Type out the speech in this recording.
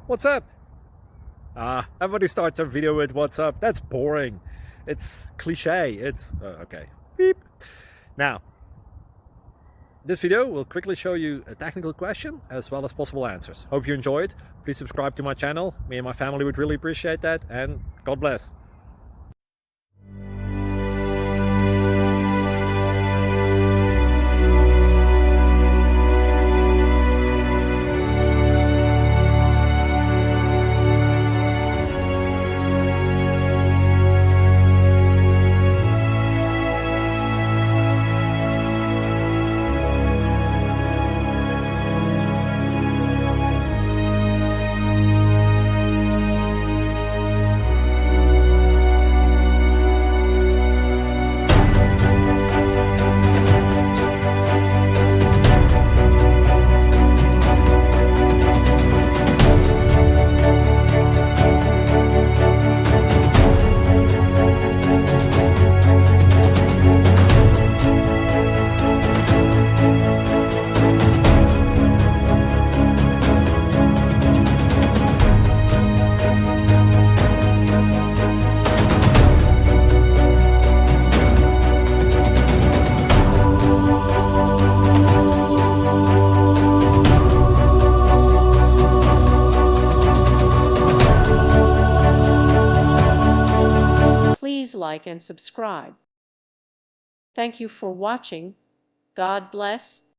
What's up? Everybody starts their video with what's up. That's boring. It's cliche. It's okay. Beep. Now, this video will quickly show you a technical question as well as possible answers. Hope you enjoyed. Please subscribe to my channel. Me and my family would really appreciate that, and God bless. Please like and subscribe. Thank you for watching. God bless.